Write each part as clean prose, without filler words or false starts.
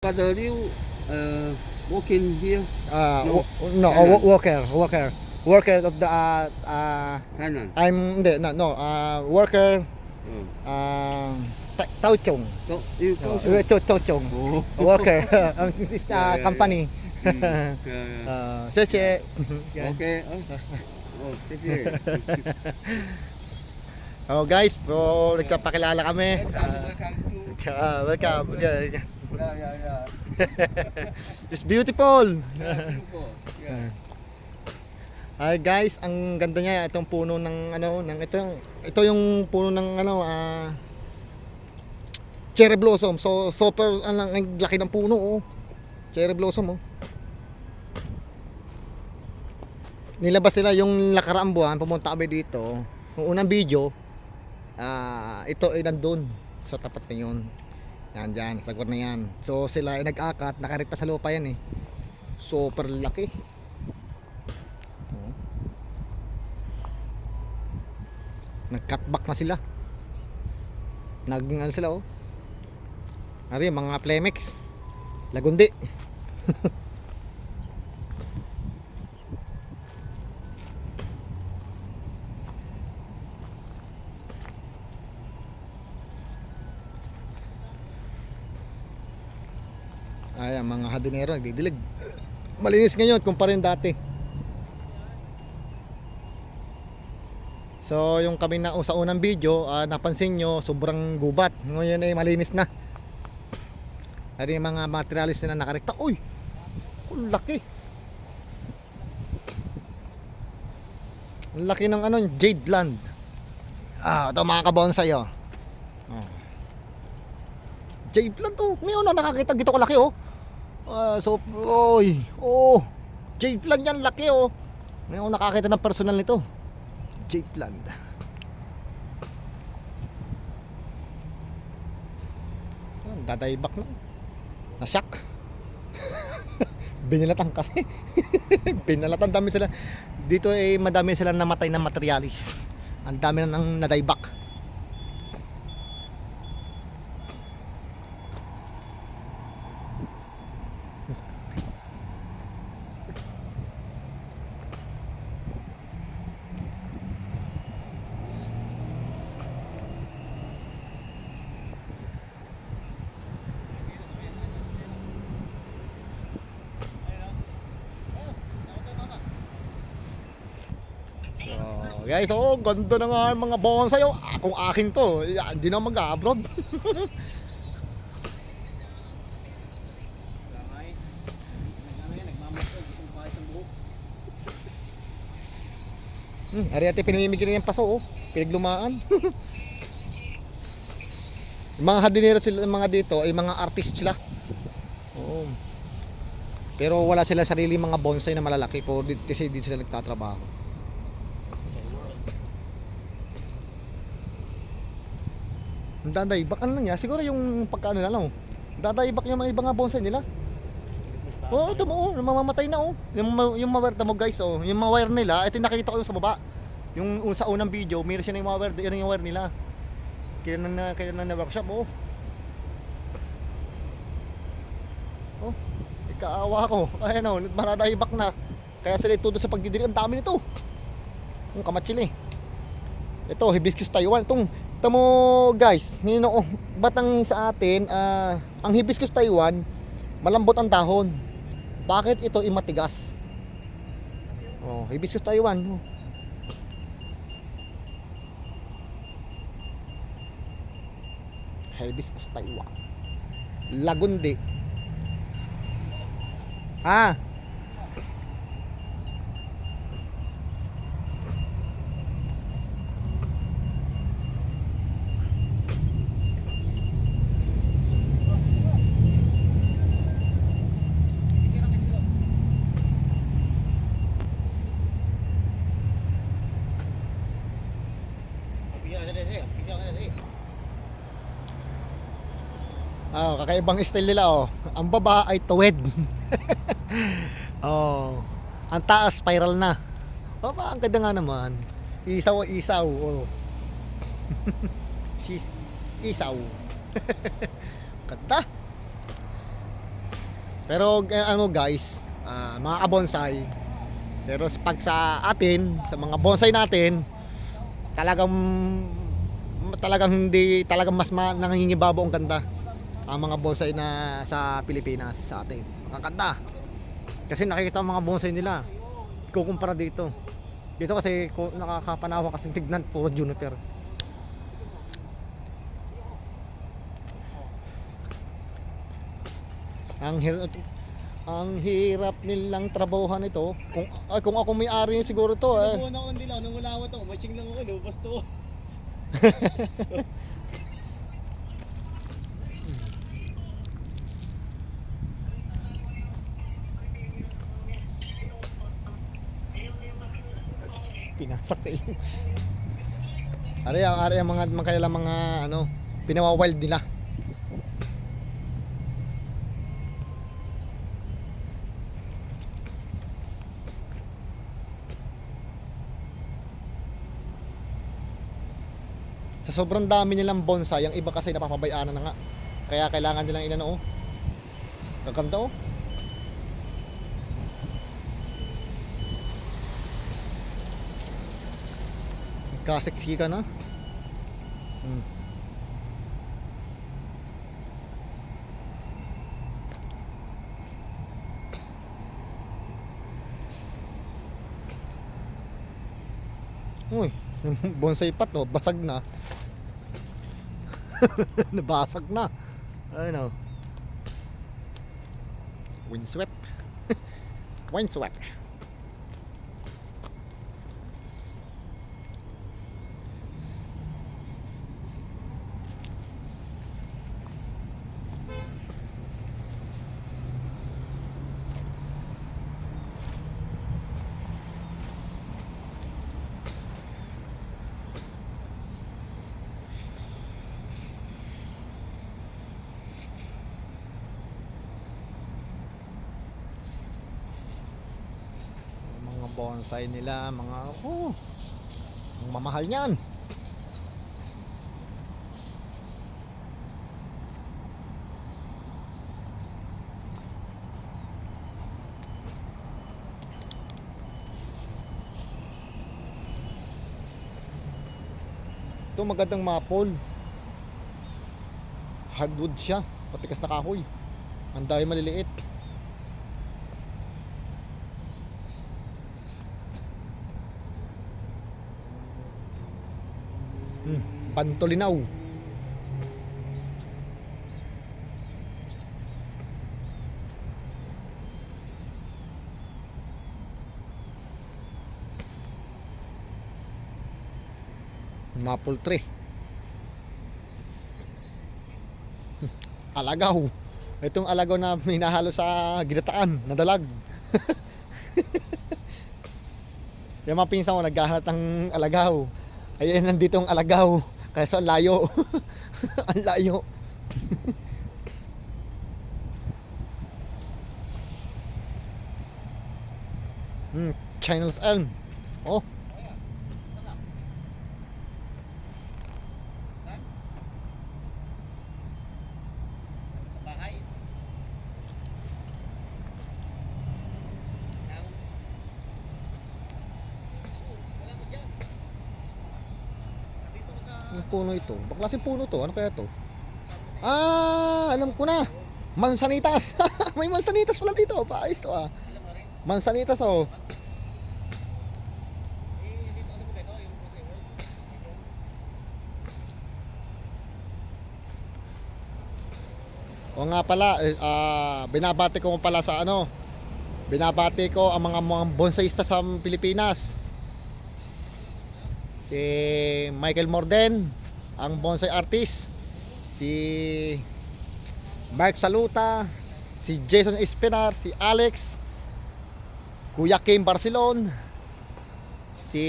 Father, you working here? No. No, Hanan. worker of the Hanan. I'm hindi, no, worker Oh. Tauchong. So, you come. Tauchong. Oh. Worker of this Yeah, yeah, company. Yeah, yeah.谢谢. Okay. Oh, sige. Oh guys, so nagpapakilala kami. Welcome to. Welcome. Yeah, yeah. It's beautiful. Yeah. Hi guys, ang ganda niya itong puno ng ito yung puno ng cherry blossom. So super ang laki ng puno, oh. Cherry blossom, oh. Nilabas nila yung nakaraang buwan, pumunta kami dito. Yung unang video, ito ay nandun sa tapat na yun. Yan dyan, sagwar na yan. So sila ay nag-akat, nakarita sa lupa yan, eh. Super laki. Nag-cutback na sila. Sila, oh. Ari, mga Plemex, Lagundi. Ay, ang mga hardinero nagdidilig. Malinis ngayon kumpara rin dati. So yung kami na sa unang video, napansin nyo sobrang gubat. Ngayon ay malinis na. Ay yung mga materialis na nakarekta. Uy, ang laki. Ang laki ng jade land. Ito mga kabonsay, oh. Jade land, oh. Ngayon na nakakita gito kalaki, oh. Jade land yan, laki, oh. Ngayon nakakita ng personal nito. Jade land. Dadaybak na. Nasyak. Binalatan kasi. Binalatan, dami sila. Dito ay madami silang namatay na materialis. Ang dami na ng nadaybak. Guys, ganda na nga mga bonsai, oh. Kung akin to, hindi na mag-abroad. Ari ate pinamimigay ng paso, oh. Pinaglumaan. Mga hardinero sila, mga dito ay mga artist sila. Oo. Pero wala sila sarili mga bonsai na malalaki, kasi di sila nagtatrabaho. Dadaybak lang niya. Siguro yung pagkaano na lang, oh. Dadaybak yung mga ibang bonsai nila. Ito mo, mamamatay na, oh. Yung mawire mo, guys, oh. Yung mawire nila, ito nakita ko yung sa baba. Yung sa unang video, meron siya ng mawire, yan yung wire nila. Kailan na workshop, oh. Oh, ikaawa ko. Ayan, oh, maradaybak na. Kaya sila itudo sa pagdidilig. Ang dami nito. Yung kamatsili. Ito, hibiscus Taiwan. Ito mo guys, batang sa atin, ang hibiscus Taiwan, malambot ang dahon. Bakit ito matigas? Hibiscus Taiwan. Hibiscus Taiwan. Lagundi. Kakaibang style nila, oh. Ang baba ay tuwid. Ang taas spiral na. Ang ganda nga naman. Isaw. Oh. Isaw. Ganda. Pero ano guys, mga kabonsai, pero pag sa atin, sa mga bonsai natin, talagang hindi talagang mas nangingibabaw ang ganda ang mga bonsai na sa Pilipinas sa atin. Ang ganda. Kasi nakikita ang mga bonsai nila. Ikukumpara dito. Dito kasi nakakapanawa kasi tignan puro juniper. Ang hirap nilang trabahuhan ito. Kung ako may-ari siguro to eh. Nung una ko hindi lang, nung wala ko to, matching lang ako, lubos to. Pinasak sa iyo. Ari ang mga kailang mga ano, pinawa-wild nila. Sa sobrang dami nilang bonsai, ang iba kasi napapabayaan na nga. Kaya kailangan nilang inano oh. Gaganda oh. Kaseksi ka na. Uy, bonsai pa to, basag na. Nabasag na. Ayun oh. Windswept. Windswept. Bonsai nila mga ang mamahal niyan. Ito magandang maple, hardwood siya, patikas na kahoy, ang dami maliliit. Pantolinaw. Maple tree. Alagaw. Itong alagaw na minahalo sa ginataan na dalag. Yung mga pinsan ko naghahanap ng alagaw. Ayan, nandito ang alagaw. Kaya sa layo. Ang layo. Chinese elm. Oh. Yung puno ito. Baklaseng puno to. Ano kaya to? Alam ko na. Mansanitas. May mansanitas pala dito. Paayos to ah. Mansanitas oh. O nga pala, binabati ko pala sa ano. Binabati ko ang mga bonsaista sa Pilipinas. Si Michael Morden, ang bonsai artist. Si Mark Saluta, si Jason Espinar, si Alex, Kuya Kim Barcelon, si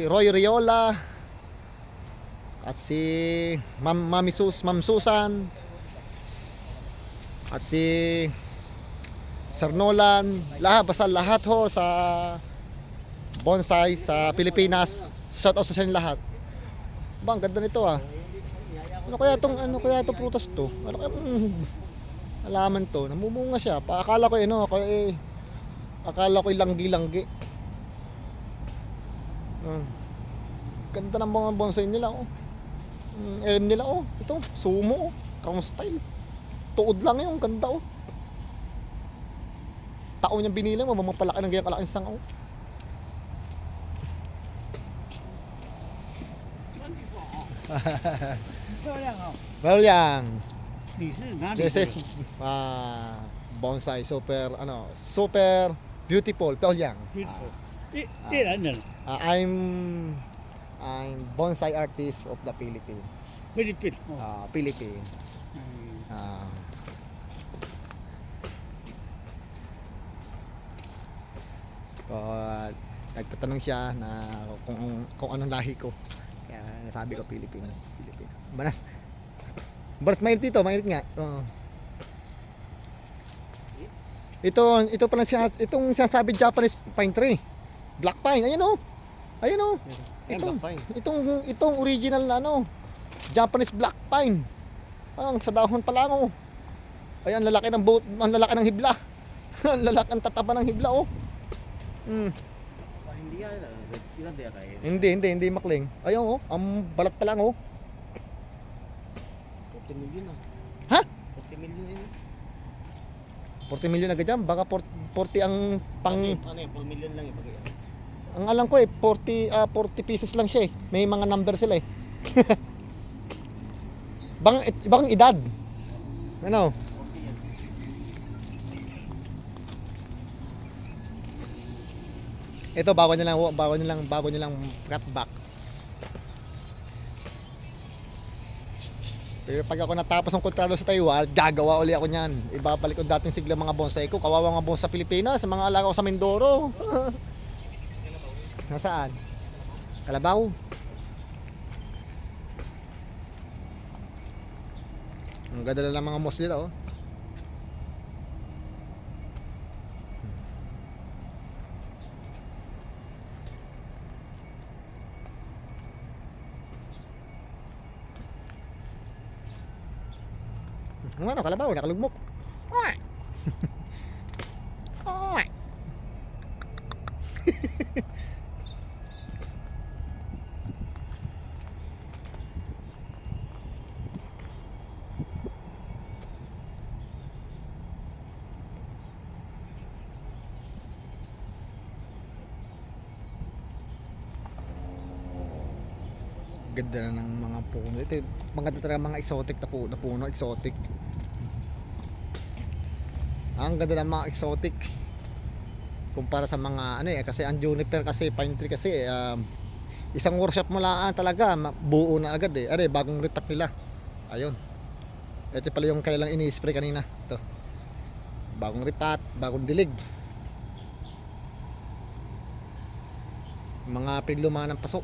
Roy Riola, at si Ma'am Susan, at si Sir Nolan, basta lahat ho sa bonsai sa Pilipinas. Shout out sa inyo lahat. Ba, ang ganda nito ah. Ano kaya itong prutas to? halaman to, namumunga siya. Akala ko ano, akala ko langgi-langgi. Ganda ng mga bonsai nila oh. Elm nila oh. Ito, sumo oh. Crown style. Tuod lang yung ganda oh. Taon niyang binilang, mamapalaki ng ganyan kalaking sang oh. Well, yang. This is bonsai super super beautiful. Peolyang. I'm bonsai artist of the Philippines. Philippines. Nagtatanong siya na kung anong lahi ko. Kaya nasabi ko Philippines. Baras mainit dito, mainit nga. Ito pala siya, itong sinasabi Japanese pine tree. Black pine, ayan oh. Ayan oh. Itong original na Japanese black pine. Sa dahon pa lang oh. Ayan, lalaki ng hibla. Ang lalaki ng tataba ng hibla oh. Hindi makling. Ayun oh, ang balat pa lang oh. 40 million ah. Ha? 40 million yun. 40 million agad yan. Baka 40 ang pang... Ano yun? 4 million lang yung pag-iyan. Ang alam ko 40 pieces lang siya eh. May mga number sila eh. Ibang edad. Ano? 40 yan. Ito bago nilang cut back. Pero pag ako natapos ng kontrado sa Taiwan, gagawa uli ako niyan. Ibabalik ko dating sigla mga bonsai ko. Kawawa nga bonsai sa Pilipinas, sa mga alaga ko sa Mindoro. Nasaan? Kalabaw. Ang ganda na ng mga moss nila oh. Ano, kalabaw, nakalugmok. Oy! Oy! Ganda na ng mga puno. Ito, maganda talaga mga exotic na puno, exotic. Ang ganda ng mga exotic kumpara sa mga kasi ang juniper kasi pine tree kasi isang workshop mo lang talaga buo na agad eh. Bagong ripat nila. Ayun. Ito pala yung kailang ini-spray kanina. Ito. Bagong ripat, bagong dilig. Mga piglumaan ng paso.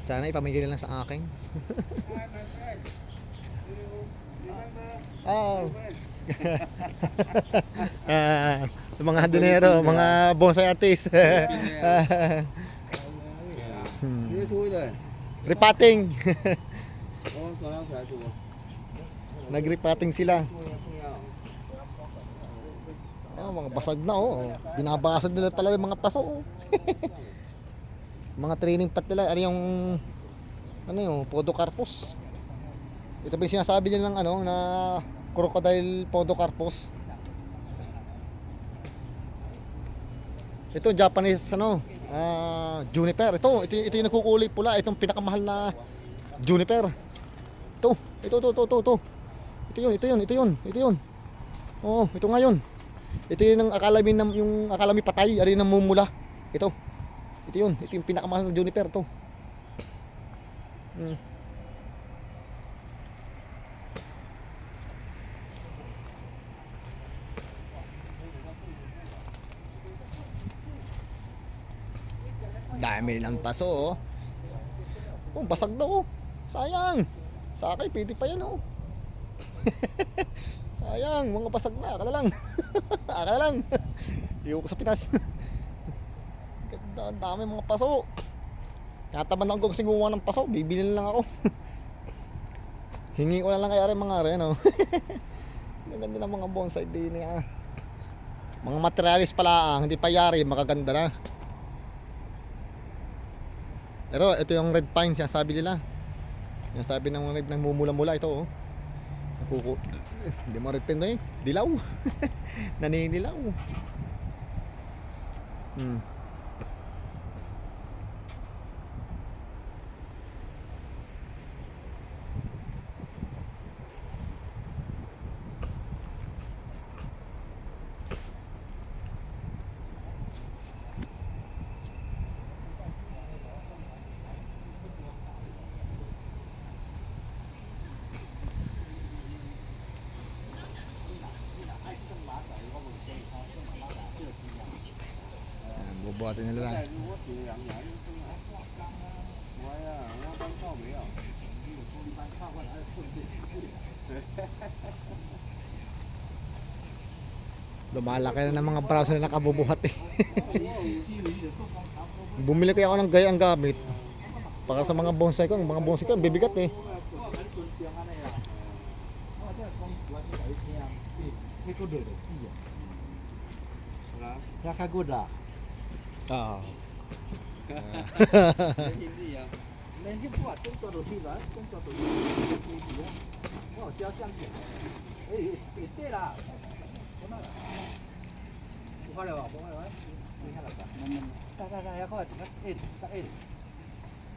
Sana ipamigay nila sa akin. Oh. Mga dinero, mga bonsai artist. Repotting. Nagrepating sila. Mga basag na oh. Binabasag nila pala yung mga paso oh. Mga training pat nila, yung Podocarpus. Ito ba yung sinasabi nila ng na crocodile Podocarpus. Ito Japanese juniper. Ito yung nagkukulay pula, itong pinakamahal na juniper. Ito. Ito yun. Oh, ito ngayon. Ito yung akala mi patay, ari namumula. Ito yung pinakamahal na juniper to. Dami ng paso oh. Oh, basag na oh. Sayang. Sa akin pwede pa yan oh. Sayang, mga basag na. Akala lang. Iyon ko sa Pinas. Ganda, dami mga paso. Nataman ako kasi gumawa ng paso. Bibili na lang ako. Hingi ko na lang kaya rin mga no. Ang ganda ng mga bonsai din niya. Mga materialis pala hindi pa yari, makaganda na. Pero ito yung red pine, sinasabi nila. Sinasabi ng red nang mumula-mula ito, oh. Hindi mo red pine, eh. Dilaw. Naninilaw. Bubuhatin nila lang. Lumalaki na ng mga braso na nakabubuhat eh. Bumili kaya ako ng gayang gamit para sa mga bonsai ko. Ang mga bonsai ko bibigat eh. Yakagoda. Ah. Nanti buat工作都对了，工作都对了。哦，小相机。对了。不快了吧？不快了吧？你看了吧？大家快点看 A， 看 A。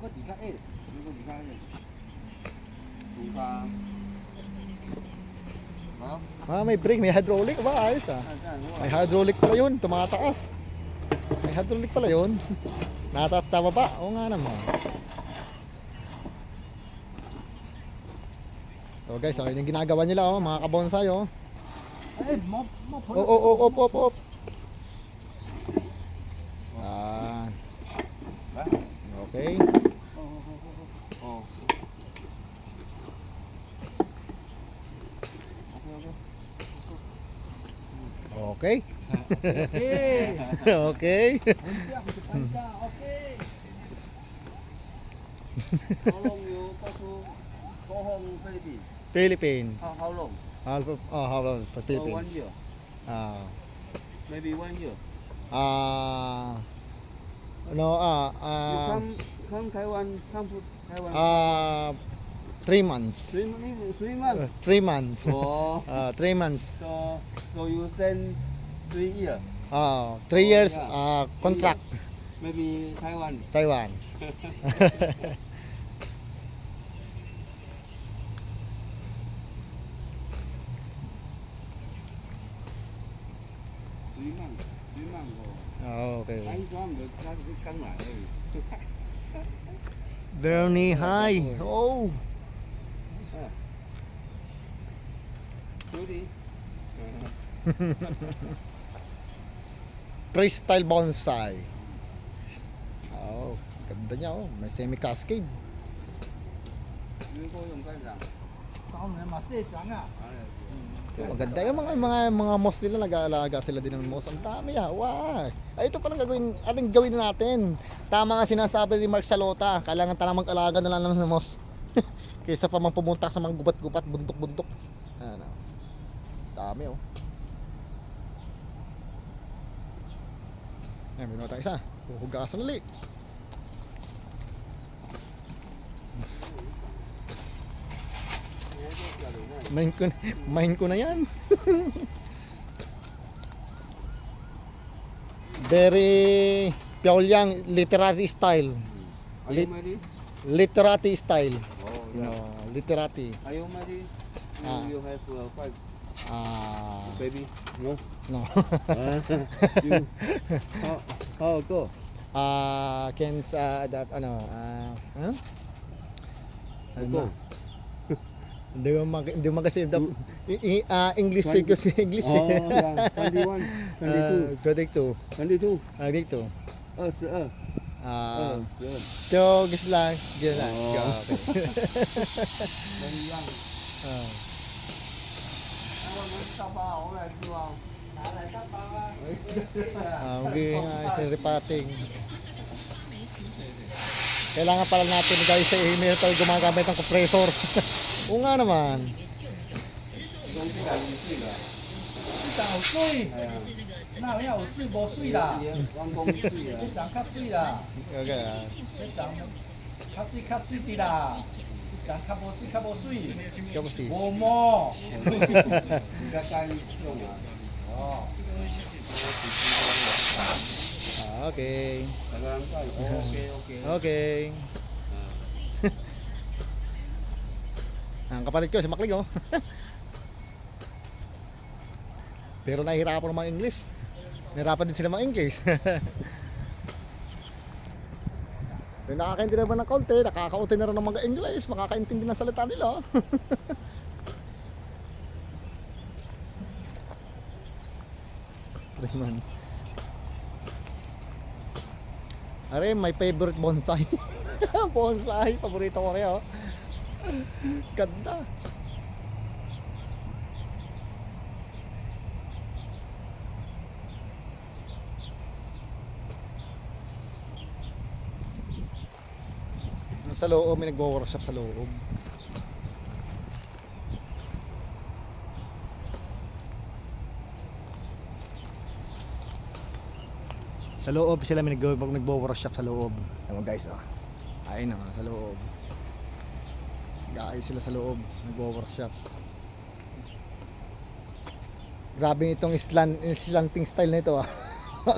我只看 A。你个只看 A。buka. May brake, may hydraulic ba? Ayos ah. May hydraulic pala yun, tumataas. May hydraulic pala yun. Natatama ba? Oo nga naman. So guys, okay yung ginagawa nila oh, mga kabonsai oh. Op. Ah. Okay. Okay. Okay. How long you go home Philippines? Philippines. How long? How long for Philippines? 1 year. Maybe 1 year. No, You come Taiwan, come to Taiwan. 3 months. 3 months. 3 months. Oh. 3 months. So you spend 3 years. 3 years yeah. contract. Maybe Taiwan. Taiwan. Okay. Bernie, hi. Oh. Freestyle bonsai. Oh, ganda niya oh. May semi-cascade. So, maganda yung mga moss nila, nag-aalaga sila din ng moss. Ang dami ah. Wow. Ay, ito palang gawin natin. Tama nga sinasabi ni Mark Salota, kailangan talang mag-alaga na lang ng moss. Kaysa pa mang pumunta sa mga gubat-gubat, bundok-bundok. Ano. Dami oh. Ayan, may tayo isa. Huhugasan ulit. Main ko na yan. Very Pyongyang literary style. Are you married? Literary style. Oh, You yeah. know, literary. Are you married? You have wife, baby? No. No. You, how go? Can adapt huh? Go. Hindi mo kasi English kasi English. Oh, yeah. 21, 22. 22. 22. Dito. Good. So, gusto lang. Gila lang. Oh. Okay. Very young. Okay, isang repating. Kailangan pala natin guys sa email pag gumagamit ng compressor. Oo nga naman. 东西啦，有水啦。这张有水，哪有有水无水啦？员工有水啊，这张较水啦， Okay. 这张较水啲啦，这张较无水。 Kamusta? 无毛，你个干用啊？哦， Okay. OK。 Okay. Ang kapalit ko si Makling oh. Pero nahihirapan ng mga English. Nahirapan din sila mga English. Pero nakakaintindi naman ng konti, nakakaunti na rin ng mga English, makakaintindi ng salita nila. 3 months. Are, my favorite bonsai. Bonsai, paborito ko rin oh. Ganda. Sa loob, may nagwo-workshop sa loob. Sa loob sila may nagwo-workshop sa loob. Tama guys ah. Ayun na nga, sa loob. Guys sila sa loob, nagwo-workshop. Grabe itong slanting style nito ah.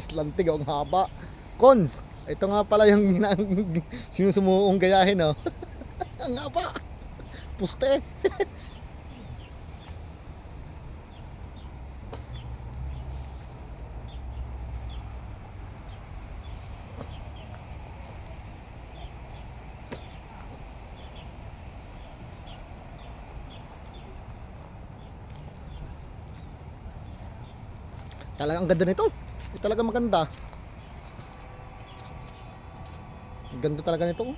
Slanting ang haba. Cons. Ito nga pala yung sinusumuong gayahin oh. Ang haba. Puste. Talagang ganda nito. Ito talaga maganda. Ang ganda talaga nito. Oh.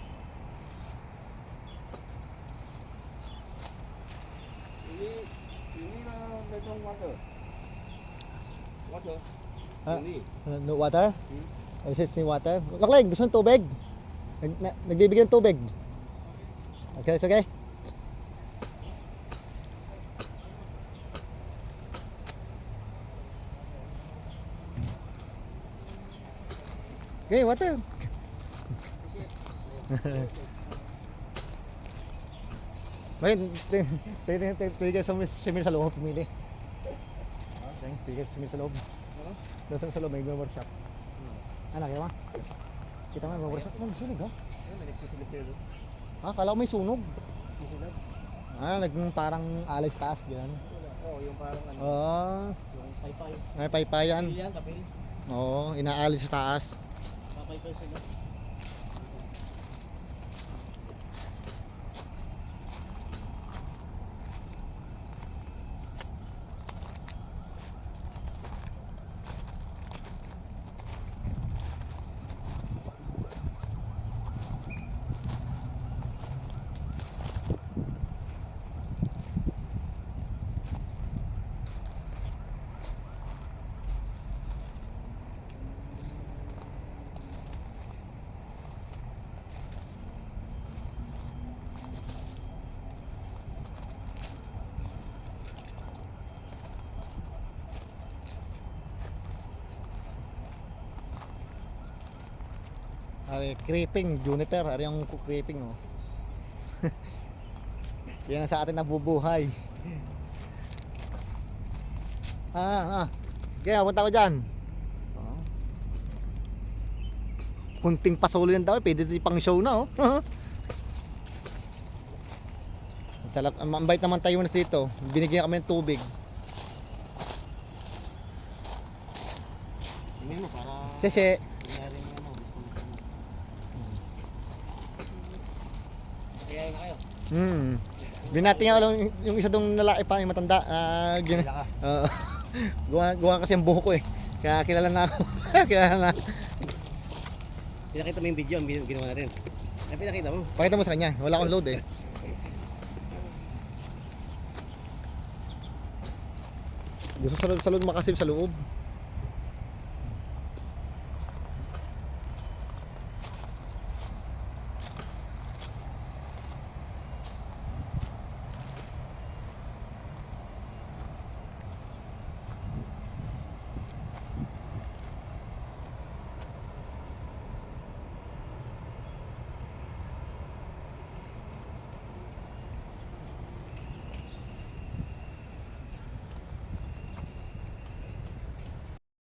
ini na medong water. Water. Ah, Ini. no water? Is it water? Makling, gusto ng tubig? Nagbibigay ng tubig. Okay, it's okay. Okay, water. Bakit? Tigil sa simil sa loob, pumili. Tigil sa simil sa loob. Doon sa loob, may workshop. Ano, kaya mo? Kita mo, may workshop. Ano, sunog ha? May nagsisilip sila doon. Ah, kala ko may sunog. Sisilip? Ah, parang alay sa taas, gano'n. Oo, yung parang ano. Yung paypay. May paypayan. Kapil yan, kapil. Oo, inaalis sa taas. Papaypay sila. Ay, creeping, juniper, ari yung creeping oh. Yan ang sa atin nabubuhay. Kaya punta ko dyan. Oh. Kunting pasuli lang daw, pwede ito pang show na oh. Ang bait naman tayo na dito. Binigyan kami ng tubig. Tingnan mo para Sese. kunyari ng ano. Kaya na kayo. Binati nga lang yung isa dong lalaki pa, yung matanda. Kilala ka. Gawa kasi ang buhok ko eh. Kaya kilala na ako. Kilala na. Pinakita mo yung video, ang ginawa natin. Ay, pinakita mo. Pakita mo sa kanya. Wala akong load eh. Gusto sa loob makasip sa loob.